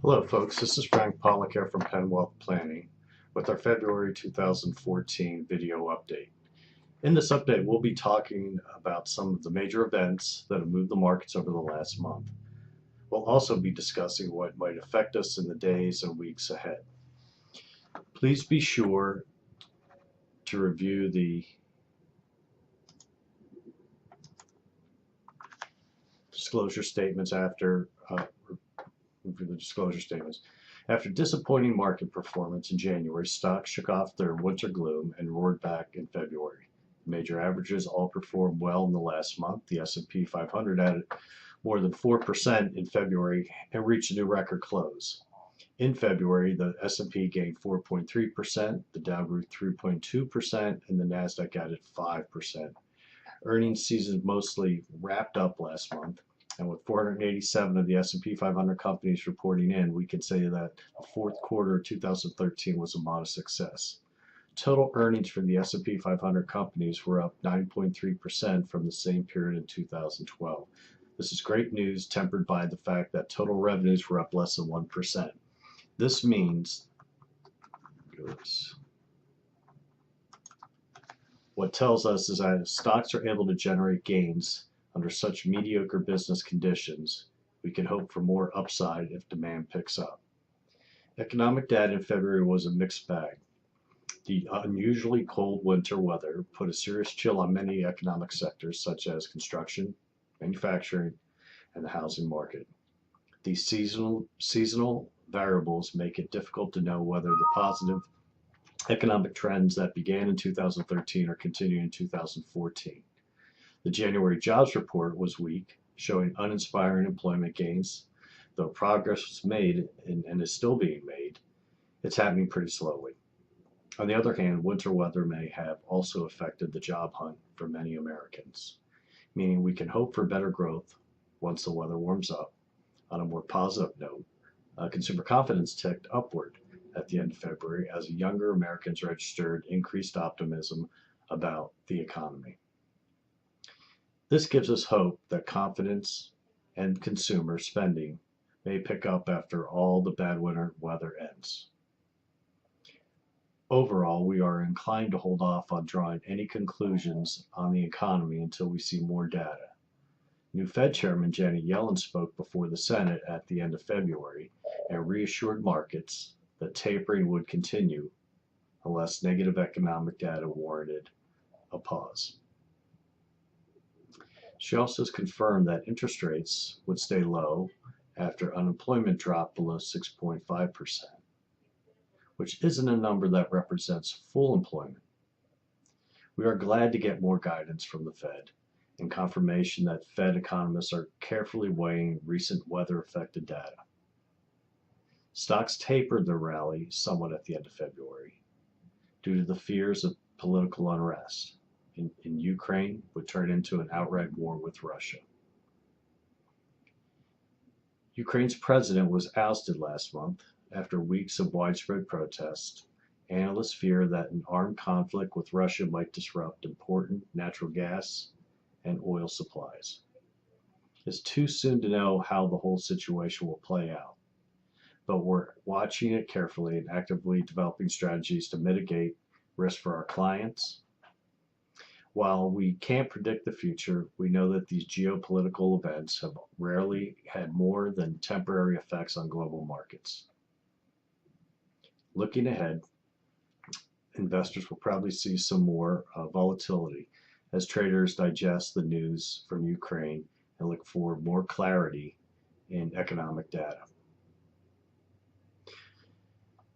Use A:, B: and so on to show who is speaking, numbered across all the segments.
A: Hello folks, this is Frank Pollock here from Penn Wealth Planning with our February 2014 video update. In this update, we'll be talking about some of the major events that have moved the markets over the last month. We'll also be discussing what might affect us in the days and weeks ahead. Please be sure to review the disclosure statements after After disappointing market performance in January, stocks shook off their winter gloom and roared back in February. Major averages all performed well in the last month. The S&P 500 added more than 4% in February and reached a new record close. In February, the S&P gained 4.3%, the Dow grew 3.2%, and the Nasdaq added 5%. Earnings season mostly wrapped up last month. And with 487 of the S&P 500 companies reporting in, we can say that the fourth quarter of 2013 was a modest success. Total earnings for the S&P 500 companies were up 9.3% from the same period in 2012. This is great news, tempered by the fact that total revenues were up less than 1%. This means, what tells us is that if stocks are able to generate gains under such mediocre business conditions, we can hope for more upside if demand picks up. Economic data in February was a mixed bag. The unusually cold winter weather put a serious chill on many economic sectors such as construction, manufacturing, and the housing market. These seasonal variables make it difficult to know whether the positive economic trends that began in 2013 are continuing in 2014. The January jobs report was weak, showing uninspiring employment gains. Though progress was made and is still being made, it's happening pretty slowly. On the other hand, winter weather may have also affected the job hunt for many Americans, meaning we can hope for better growth once the weather warms up. On a more positive note, consumer confidence ticked upward at the end of February as younger Americans registered increased optimism about the economy. This gives us hope that confidence and consumer spending may pick up after all the bad winter weather ends. Overall, we are inclined to hold off on drawing any conclusions on the economy until we see more data. New Fed Chairman Janet Yellen spoke before the Senate at the end of February and reassured markets that tapering would continue unless negative economic data warranted a pause. She also confirmed that interest rates would stay low after unemployment dropped below 6.5%, which isn't a number that represents full employment. We are glad to get more guidance from the Fed and confirmation that Fed economists are carefully weighing recent weather-affected data. Stocks tapered their rally somewhat at the end of February due to the fears of political unrest in Ukraine would turn into an outright war with Russia. Ukraine's president was ousted last month after weeks of widespread protests. Analysts fear that an armed conflict with Russia might disrupt important natural gas and oil supplies. It's too soon to know how the whole situation will play out, but we're watching it carefully and actively developing strategies to mitigate risk for our clients. While we can't predict the future, we know that these geopolitical events have rarely had more than temporary effects on global markets. Looking ahead, investors will probably see some more volatility as traders digest the news from Ukraine and look for more clarity in economic data.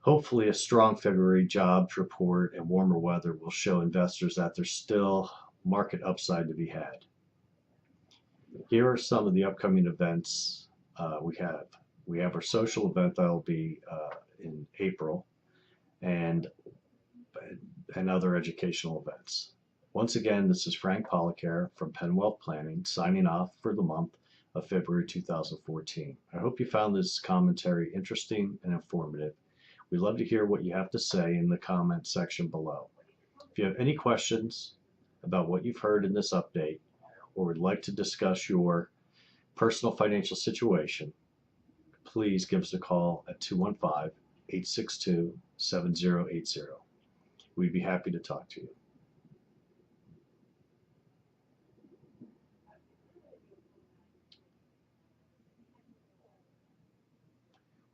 A: Hopefully, a strong February jobs report and warmer weather will show investors that there's still market upside to be had. Here are some of the upcoming events we have. We have our social event that will be in April and other educational events. Once again, this is Frank Pollock here from Penn Wealth Planning, signing off for the month of February 2014. I hope you found this commentary interesting and informative. We'd love to hear what you have to say in the comment section below. If you have any questions about what you've heard in this update or would like to discuss your personal financial situation, please give us a call at 215-862-7080. We'd be happy to talk to you.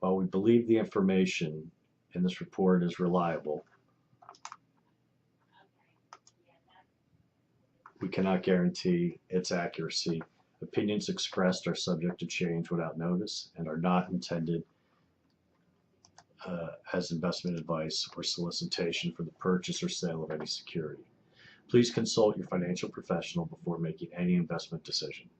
A: While we believe the information in this report is reliable, we cannot guarantee its accuracy. Opinions expressed are subject to change without notice and are not intended as investment advice or solicitation for the purchase or sale of any security. Please consult your financial professional before making any investment decision.